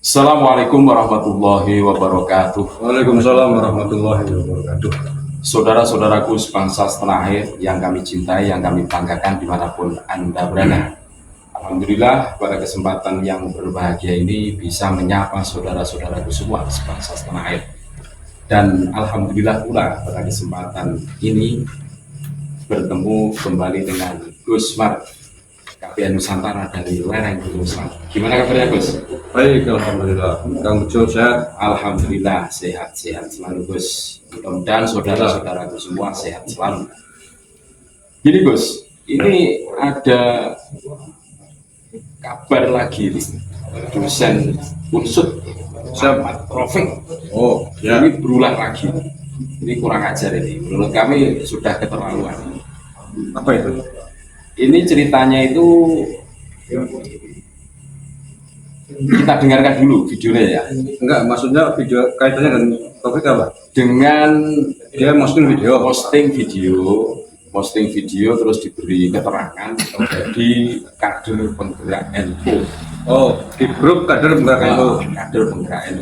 Assalamualaikum warahmatullahi wabarakatuh. Waalaikumsalam warahmatullahi wabarakatuh. Saudara-saudaraku sebangsa setanah air yang kami cintai, yang kami banggakan dimanapun Anda berada. Alhamdulillah pada kesempatan yang berbahagia ini bisa menyapa saudara-saudaraku semua sebangsa setanah air. Dan Alhamdulillah pula pada kesempatan ini bertemu kembali dengan Gus Mar, KPN Nusantara dari lereng Gunung Selatan. Gimana kabarnya Gus? Baik, alhamdulillah. Kang Bejo sehat? Alhamdulillah sehat-sehat selalu Gus. Mudah-mudahan saudara-saudaraku semua sehat selalu. Jadi Gus, ini ada kabar lagi nih. Dosen Unsud Muhammad Rafiq. Oh, ya. Ini berulang lagi. Ini kurang ajar ini. Menurut kami sudah keterlaluan. Apa itu? Ini ceritanya itu kita dengarkan dulu videonya ya. Enggak, maksudnya video kaitannya dengan topik apa? Dengan Dia masukin video. posting video terus diberi keterangan jadi kader penggerak NU. Oh, di grup kader penggerak NU Kader penggerak NU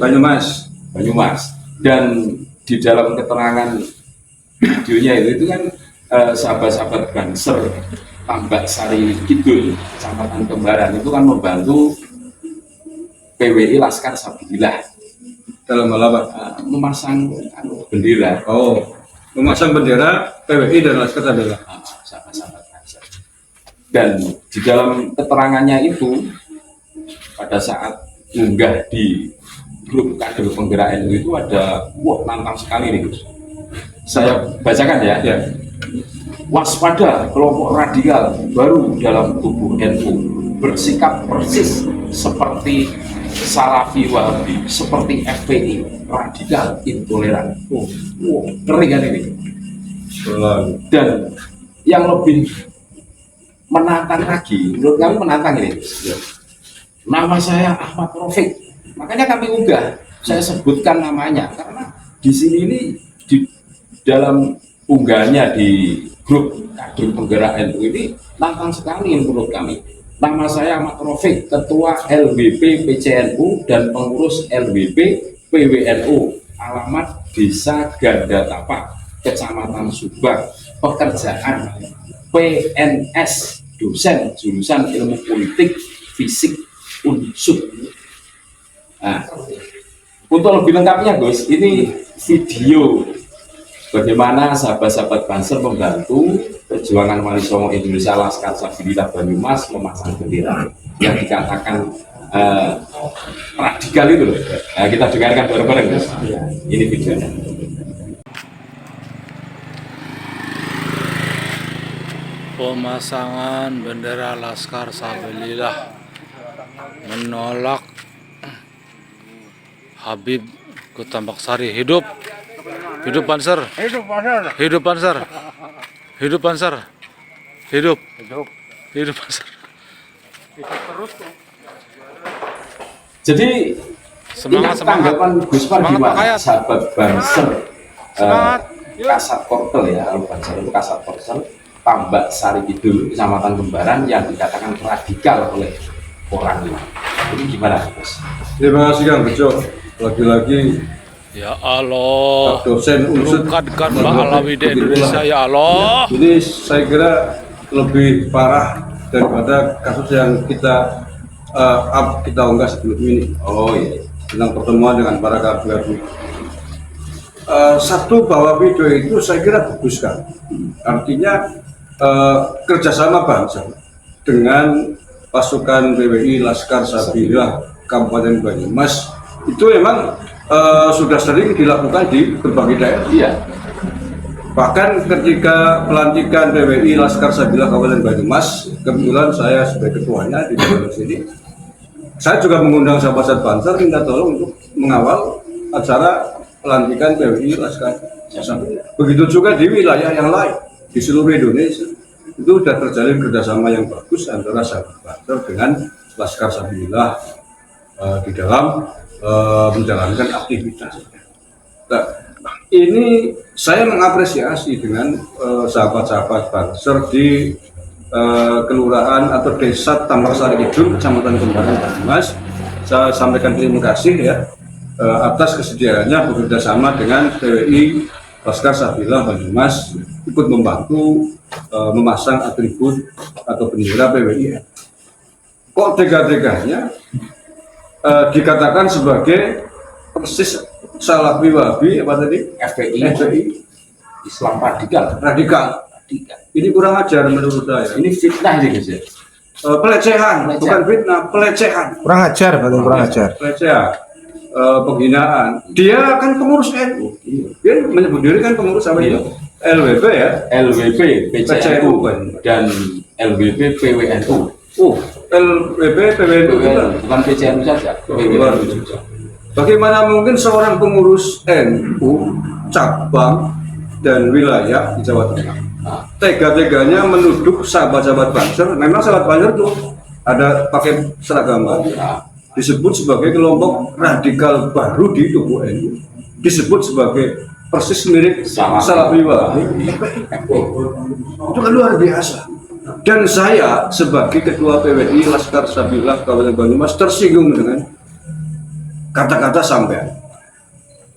Banyumas. Dan di dalam keterangan videonya itu kan sahabat-sahabat Banser Tambak Sari Kidul, Kecamatan Kembaran itu kan membantu PWI Laskar Sabilillah Dalam hal apa? memasang bendera. Oh, memasang bendera PWI dan Laskar Sabilillah. Sahabat-sahabat Banser. Dan di dalam keterangannya itu pada saat unggah di grup kader penggerak NU itu ada, wah nantang sekali nih Gus. Saya bacakan ya. Ya. Waspada kelompok radikal baru dalam tubuh NU bersikap persis seperti Salafi Wahabi, seperti FPI, radikal intoleran. Ngeri kan ini. Selalu. Dan yang lebih menantang lagi, menurut kami menantang ini. Ya. Nama saya Ahmad Rafiq. Makanya kami unggah, saya sebutkan namanya karena di sini ini di dalam unggahannya di grup kader penggerak NU ini nantang sekali menurut kami. Nama saya Ahmad Rafiq, Ketua LWP PCNU dan pengurus LWP PWNU. Alamat Desa Gandatapa, Kecamatan Subang. Pekerjaan PNS, dosen jurusan Ilmu Politik Fisik Unsud. Nah, untuk lebih lengkapnya Gus, ini video bagaimana sahabat-sahabat Banser membantu perjuangan Wali Songo Indonesia Laskar Sabilillah Banyumas memasang bendera yang dikatakan radikal itu loh. Nah, kita dengarkan bareng-bareng Gus. Ini videonya. Pemasangan bendera Laskar Sabilillah menolak Habib Kutambak Sari. Hidup Banser, hidup Banser, hidup Banser, hidup Banser. Jadi Semangat, ini tanggapan Gus Par gimana sahabat Banser Kasat Kortel ya, kalau Banser itu Kasat Kortel Tambak Sari Kidul, Kecamatan Kembaran yang dikatakan radikal oleh orang ini gimana Gus? Terima kasih Kang Bejo. Lagi-lagi Ya Allah, dosen Unsud bukankan Mbak Alawi di Indonesia ya Allah. Ini saya kira lebih parah daripada kasus yang kita unggah sebelum ini. Oh iya. Tentang pertemuan dengan para kader. Satu, bahwa video itu saya kira bagus kan. Artinya kerjasama bangsa dengan pasukan PWI Laskar Sabilillah Kabupaten Banyumas itu memang sudah sering dilakukan di berbagai daerah. Iya. Bahkan ketika pelantikan PWI Laskar Sabilillah Kabupaten Banyumas, kebetulan saya sebagai ketuanya di daerah sini, saya juga mengundang sahabat Banser minta tolong untuk mengawal acara pelantikan PWI Laskar Sabilillah. Begitu juga di wilayah yang lain di seluruh Indonesia itu sudah terjalin kerjasama yang bagus antara sahabat Banser dengan Laskar Sabilillah di dalam menjalankan aktivitas. Nah, ini saya mengapresiasi dengan sahabat-sahabat Banser di kelurahan atau desa Tambak Sari Kidul, Kecamatan Kembaran Banyumas, saya sampaikan terima kasih ya atas kesediaannya bekerja sama dengan PWI Laskar Sabila Banyumas ikut membantu memasang atribut atau bendera PWI. Kok tega-teganya dikatakan sebagai persis Salafi Wahabi apa tadi? FPI Islam radikal. Radikal. Ini kurang ajar menurut saya. Ini fitnah ini guys ya. Pelecehan, bukan fitnah, pelecehan. Kurang ajar, betul kurang ajar. Pelecehan, penghinaan. Dia kan pengurus NU. Dia menyebut diri kan pengurus apa itu? LWP ya. LWP PCNU dan LWP PWNU. LWP PWNU Bukan PCNU saja. PWNU juga. Bagaimana mungkin seorang pengurus NU cabang dan wilayah di Jawa Tengah tega-teganya menuduh sahabat-sahabat Banser? Memang sahabat Banser itu ada pakai seragam disebut sebagai kelompok radikal baru di tubuh NU, disebut sebagai persis mirip Salafi Wahabi. Itu kan luar biasa. Dan saya sebagai ketua PWI Laskar Sabila Kabupaten Banyumas tersinggung dengan kata-kata sampean.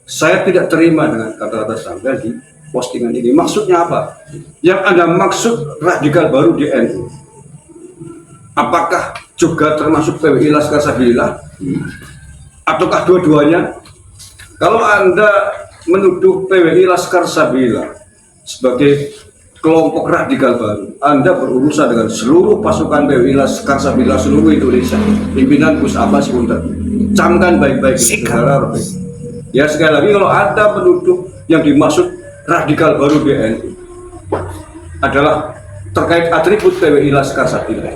Saya tidak terima dengan kata-kata sampean di postingan ini. Maksudnya apa? Yang Anda maksud radikal baru di NU, apakah juga termasuk PWI Laskar Sabila? Ataukah dua-duanya? Kalau Anda menuduh PWI Laskar Sabila sebagai kelompok radikal baru, Anda berurusan dengan seluruh pasukan PWI Laskar Sabila seluruh Indonesia, pimpinan Gus Abbas Buntet. Camkan baik-baik saudara Robi. Ya sekali lagi, kalau Anda menuduh yang dimaksud radikal baru BNI adalah terkait atribut PWI Laskar Sabila,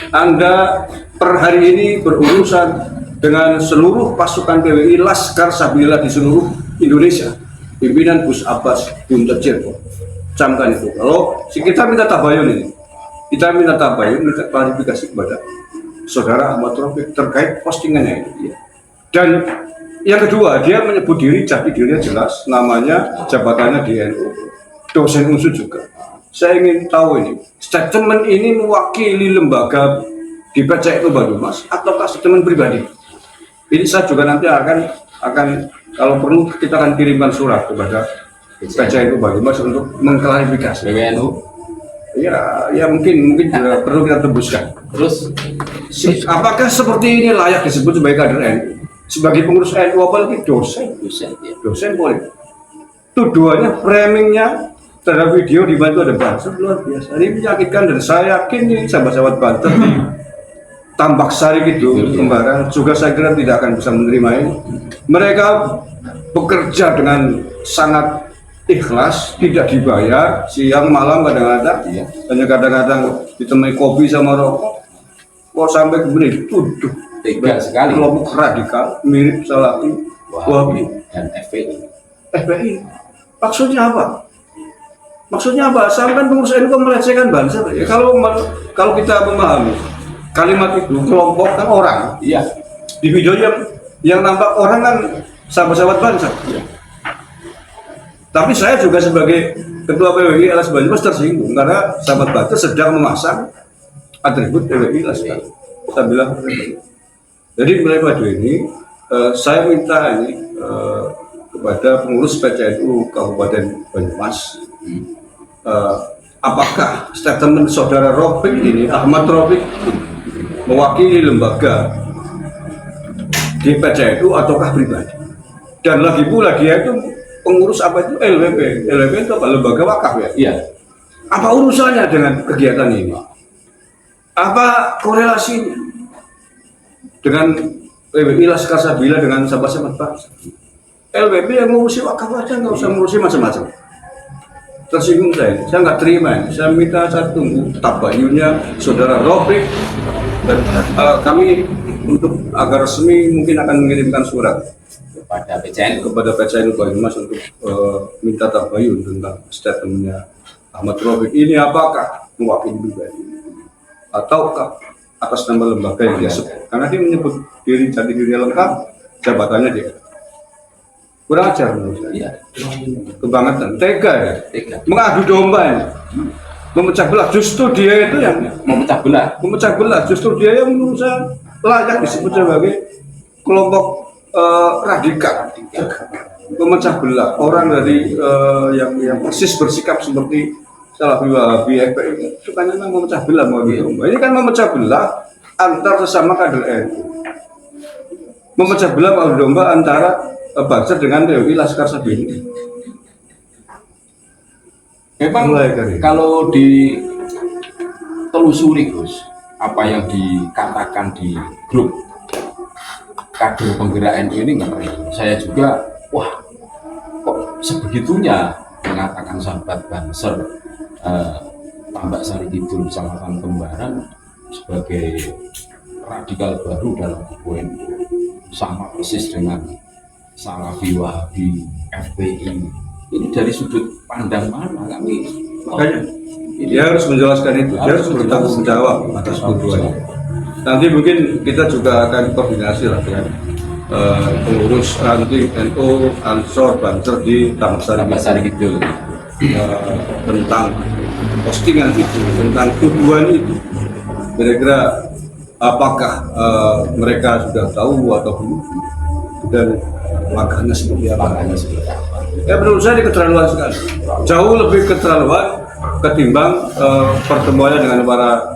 Anda per hari ini berurusan dengan seluruh pasukan PWI Laskar Sabila di seluruh Indonesia, pimpinan Gus Abbas Buntet Cirebon. Camkan itu. Kalau kita minta tabayun ini, kita minta tabayun, minta klarifikasi kepada saudara Ahmad Rafiq terkait postingannya itu. Dan yang kedua, dia menyebut diri, jati dirinya jelas, namanya, jabatannya di NU, dosen UNSUD juga. Saya ingin tahu ini, statement ini mewakili lembaga di PCNU Banyumas ataukah statement pribadi? Ini saya juga nanti akan kalau perlu kita akan kirimkan surat kepada PCNU Banyumas untuk mengklarifikasi. PWNU. Ya mungkin juga perlu kita tembuskan. Terus Apakah seperti ini layak disebut sebagai kader NU? Sebagai pengurus NU apalagi dosen boleh. Tuduhannya, framingnya terhadap video di mana itu ada Banser luar biasa. Ini menyakitkan dan saya yakin ini sahabat-sahabat Banser di Tambak Sari gitu, kembaran juga saya kira tidak akan bisa menerima ini. Mereka bekerja dengan sangat ikhlas, tidak dibayar, siang malam kadang-kadang, hanya kadang-kadang ditemui kopi sama rokok. Kok sampai kemudian tuduh tega sekali kelompok radikal mirip Salafi Wahabi dan FPI. Maksudnya apa? Sampai kan pengurus NU melecehkan Banser. Ya, kalau kita memahami kalimat itu, kelompok kan orang. Iya. Di video yang nampak orang kan sahabat-sahabat Banser. Iya. Tapi saya juga sebagai ketua PWI LS Banyumas tersinggung karena sahabat Banser sedang memasang atribut PWI Laskar Sabila. Jadi mulai pada ini saya minta ini kepada pengurus PCNU Kabupaten Banyumas, apakah statement saudara Rafiq ini, Ahmad Rafiq, mewakili lembaga di PCNU ataukah pribadi? Dan lagi pula dia itu pengurus apa itu LWP? LWP itu apa? Lembaga wakaf ya? Iya. Apa urusannya dengan kegiatan ini? Apa korelasinya dengan PWI Laskar Sabila dengan sahabat-sahabat bangsa? LWP yang ngurusi wakaf aja, nggak usah ngurusi macam-macam. Tersinggung saya nggak terima ini. Saya minta saya tunggu tabayunnya saudara Rafiq dan kami untuk agar resmi mungkin akan mengirimkan surat kepada PCNU Banyumas untuk minta tabayun tentang statementnya Ahmad Rafiq ini, apakah mewakili pribadi ataukah atas nama lembaga yang dia sebut, karena dia menyebut jati diri lengkap, jabatannya dia. Kurang ajar menurut saya. Iya. Kebangetan, tega ya, mengadu domba ini, memecah belah. Justru dia itu yang Memecah belah. justru dia yang menurut saya layak disebut sebagai kelompok radikal, memecah belah orang dari yang persis bersikap seperti Salafi Wahabi, FPI, sukanya memang memecah belah. Ini kan memecah belah antar sesama kader NU, memecah belah adu domba antara Banser dengan TWI Laskar Sabili. Memang kalau ditelusuri Gus, apa yang dikatakan di grup kader penggerak NU ini ngeri. Saya juga, wah, kok sebegitunya mengatakan sahabat Banser, Tambak Sari Kidul, Kecamatan Kembaran sebagai radikal baru dalam kubu NU, sama persis dengan Salafi Wahabi, FPI. Ini dari sudut pandang mana kami? Makanya dia harus menjelaskan itu, dia harus bertanggung jawab atas tuduhannya. Nanti mungkin kita juga akan koordinasi lah dengan pengurus ranting NU Ansor Banser di Tambak Sari Kidul tentang postingan itu, tentang tuduhan itu. Kira-kira apakah mereka sudah tahu atau belum, dan makanya seperti apa? Ya menurut saya ini keterlaluan sekali, jauh lebih keterlaluan ketimbang pertemuannya dengan para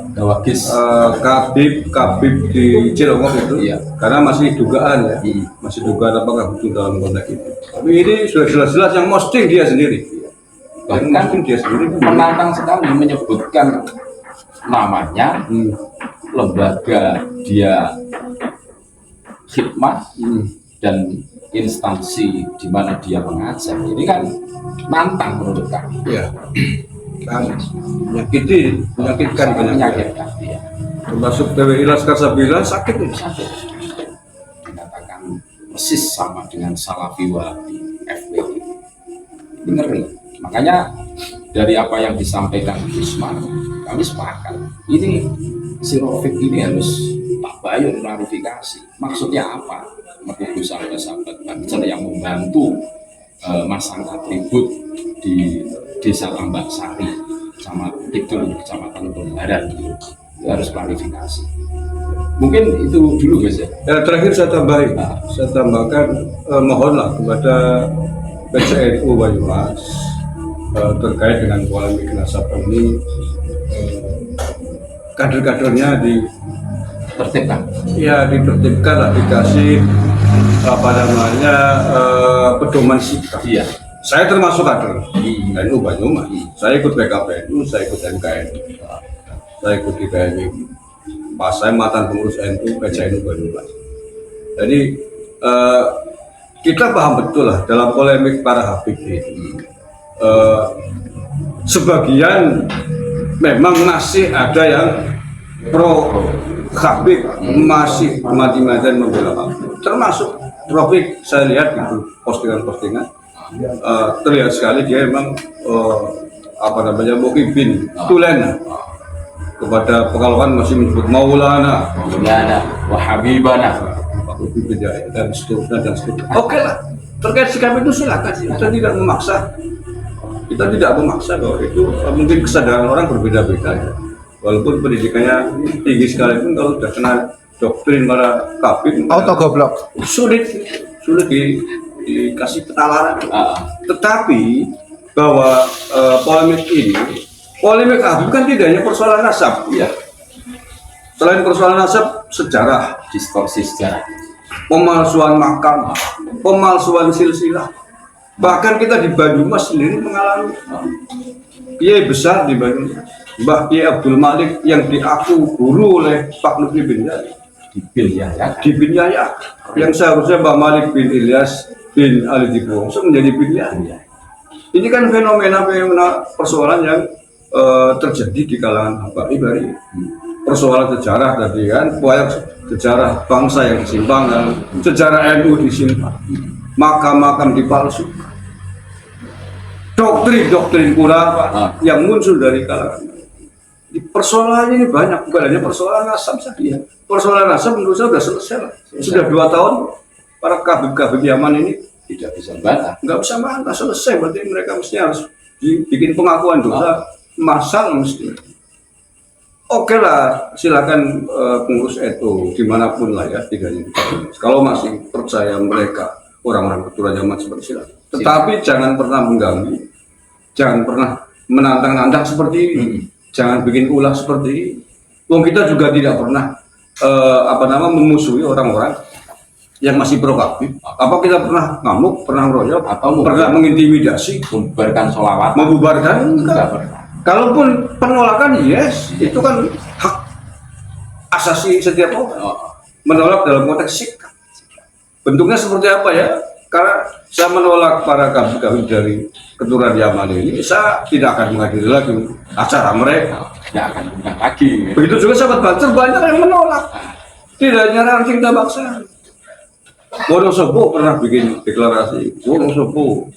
Kabib di Cilongok itu, iya. Karena masih dugaan ya, masih dugaan apakah betul dalam konteks itu. Tapi ini sudah jelas-jelas yang posting dia sendiri. Bahkan dia sendiri menantang sekali menyebutkan namanya, lembaga dia khidmat dan instansi di mana dia mengajar. Ini kan nantang menurut kami. Iya. Menyakitkan ya. Termasuk TWI Laskar Sabila sakit. Dikatakan persis sama dengan Salafi Wahabi, FPI. Ini ngeri. Makanya dari apa yang disampaikan Usman, kami sepakat. Ini si Rafiq ini harus Pak Bayu klarifikasi. Maksudnya apa? Menurut sahabat Banser yang membantu masang atribut di Desa Tambak Sari sama Kidul Kecamatan Kembaran, itu harus klarifikasi. Mungkin itu dulu guys ya. Terakhir saya tambahkan mohonlah kepada PCNU Banyumas terkait dengan polemik nasab ini, kader-kadernya tertibkan. Ya ditertibkan lah, dikasih pedoman sikap. Iya. Saya termasuk kader NU Banyumas. Saya ikut PKPNU, saya ikut MKNU, saya ikut IPMI. Pas saya mantan pengurus NU PCNU Banyumas. Jadi kita paham betul lah dalam polemik para Habib ini. Sebagian memang masih ada yang pro Habib, masih mati-matian membela Habib. Termasuk Rafiq, saya lihat itu postingan-postingan. Terlihat sekali dia memang Muhyiddin Tulen kepada Pekalongan masih menyebut Maulana, Wahabibana, dan seterusnya. Oke lah, terkait sikap itu silakan, kita tidak memaksa. Kita tidak memaksa bahwa itu mungkin kesadaran orang berbeda-beda. Walaupun pendidikannya tinggi sekalipun, kalau sudah kena doktrin para kabin, autogoblok, sulit dikasih penalaran. Tetapi bahwa polemik Habib kan tidak hanya persoalan nasab. Iya. Selain persoalan nasab, sejarah, distorsi sejarah, pemalsuan makam, pemalsuan silsilah. Bahkan kita di Banyumas sendiri mengalami kiai besar di Banyumas, Mbah Kiai Abdul Malik yang diaku guru oleh Pak Lutfi bin Yahya. Di bin Yahya, yang seharusnya Mbah Malik bin Ilyas bin Ali Diponso menjadi bin Yahya. Ini kan fenomena persoalan yang terjadi di kalangan Habaib dari persoalan sejarah tadi kan, sejarah bangsa yang disimpan, sejarah NU disimpan, makam-makam dipalsukan, doktrin kurang yang muncul dari kalangan. Persoalannya ini banyak, bukan hanya persoalan nasab saja. Persoalan nasab menurut saya sudah selesai. Sudah 2 tahun para kabib-kabib Yaman ini tidak bisa bantah. Nggak bisa bantah, selesai. Berarti mereka mesti harus bikin pengakuan dosa massal mesti. oke lah, silakan pengurus itu dimanapun lah ya, tidak hanya di Banyumas. Kalau masih percaya mereka orang-orang keturunan zaman seperti silakan. Tetapi jangan pernah mengganggu, jangan pernah menantang-nantang seperti ini, jangan bikin ulah seperti ini. Wong kita juga tidak pernah memusuhi orang-orang yang masih proaktif. Apa kita pernah ngamuk, pernah ngeroyok, Atau pernah mengintimidasi, membubarkan sholawat? membubarkan? Enggak pernah. Kalaupun penolakan, yes, itu kan hak asasi setiap orang. Menolak dalam konteks sikap. Bentuknya seperti apa ya? Karena saya menolak para kami dari keturunan Yaman ini, saya tidak akan menghadiri lagi acara mereka. Tidak akan bukan lagi. Begitu juga sahabat Banser banyak yang menolak. Tidak hanya ranting Tabaksa. Wonosobo pernah bikin deklarasi. Wonosobo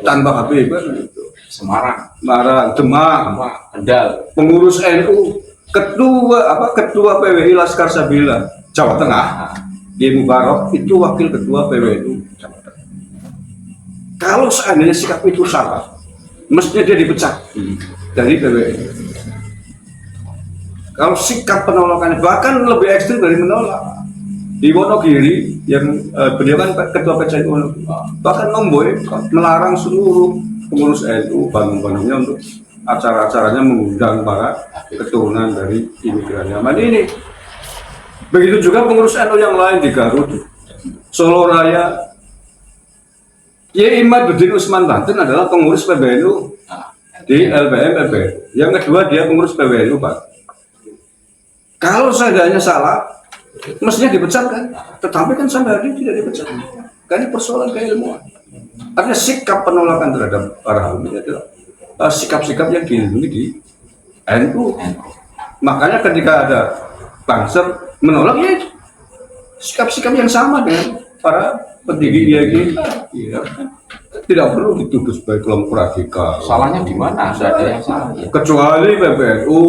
tanpa Habib kan gitu. Semarang, Demak, Kendal, pengurus NU, ketua PWI Laskar Sabila Jawa Tengah, Di Mubarok itu wakil ketua PWNU Jawa Tengah. Kalau seandainya sikap itu salah, mestinya dia dipecat dari PWNU. Kalau sikap penolakannya bahkan lebih ekstrim dari menolak, di Wonogiri yang beliau kan ketua PCI Wonogiri, bahkan memboikot, melarang seluruh pengurus NU bandung-bandungnya untuk acara-acaranya mengundang para keturunan dari imigran Yaman ini. Begitu juga pengurus NU yang lain di Garut, Solo Raya. Kiai Imaduddin Usman Banten adalah pengurus PBNU di LBM PBNU. Yang kedua dia pengurus PBNU, Pak. Kalau seandainya salah, mestinya dipecat kan? Tetapi kan sampai hari ini tidak dipecat. Karena ini persoalan keilmuan. Artinya sikap penolakan terhadap para Habib adalah sikap-sikap yang dilindungi di NU. Makanya ketika ada Banser menolak, ya sikap-sikap yang sama dengan para petinggi kita. Ya. Tidak perlu dituduh sebagai kelompok radikal. salahnya di mana? Tidak ada yang salah. Kecuali PBNU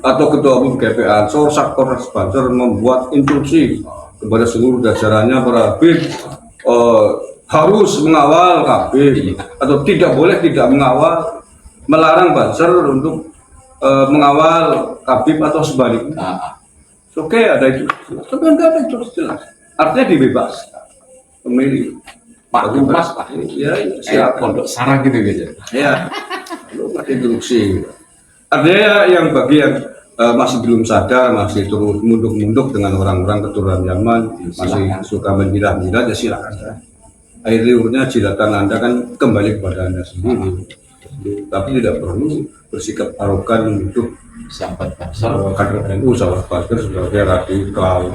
atau Ketua Umum GP Ansor Satpol Banser membuat instruksi kepada seluruh jajarannya para Habib harus mengawal Habib atau tidak boleh tidak mengawal, melarang Banser untuk mengawal Habib atau sebaliknya. Oke, ada itu. Tapi enggak ada itu jelas. Artinya dibebaskan pemilih. Pak Kumas, Pak. Ya, Kayak silakan. pondok sarang gitu gitu. Ya, lu masih instruksi. Artinya yang bagi yang masih belum sadar, masih terus munduk-munduk dengan orang-orang keturunan Yaman, masih suka menjilat-jilat, ya silakan. Air liurnya jilatan Anda kan kembali kepada Anda sendiri. Tapi tidak perlu bersikap arogan menuduh Sahabat Banser. kader NU sahabat Banser sebagai radikal,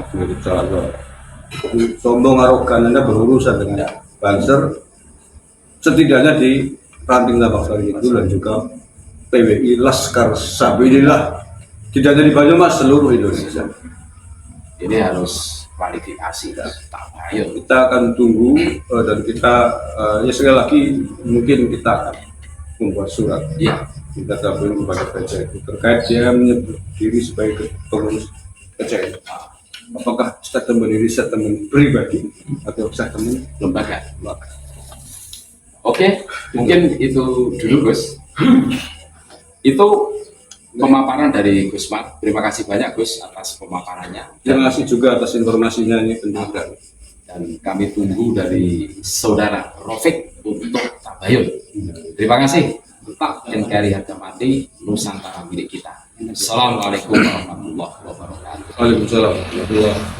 sombong arogan. Anda berurusan dengan Banser setidaknya di ranting Tabaksa itu dan juga PWI Laskar Sabilillah, tidak hanya di Banyumas, seluruh Indonesia. Ini harus kualifikasi dan tabayun. Kita akan tunggu dan kita ya sekali lagi mungkin kita akan membuat surat. Iya. Kita tabayun kepada PCI terkait dia menyebut diri sebagai pengurus PCI. Apakah statement ini statement pribadi atau statement Lembaga. Oke, mungkin itu dulu Gus. Itu pemaparan dari Gus Mat. Terima kasih banyak Gus atas pemaparannya. Terima kasih juga atas informasinya ini penting. Dan kami tunggu dari saudara Rofik untuk tabayun. Terima kasih. Tetap NKRI harga mati Nusantara milik kita. Assalamualaikum warahmatullahi wabarakatuh. Waalaikumsalam warahmatullahi wabarakatuh.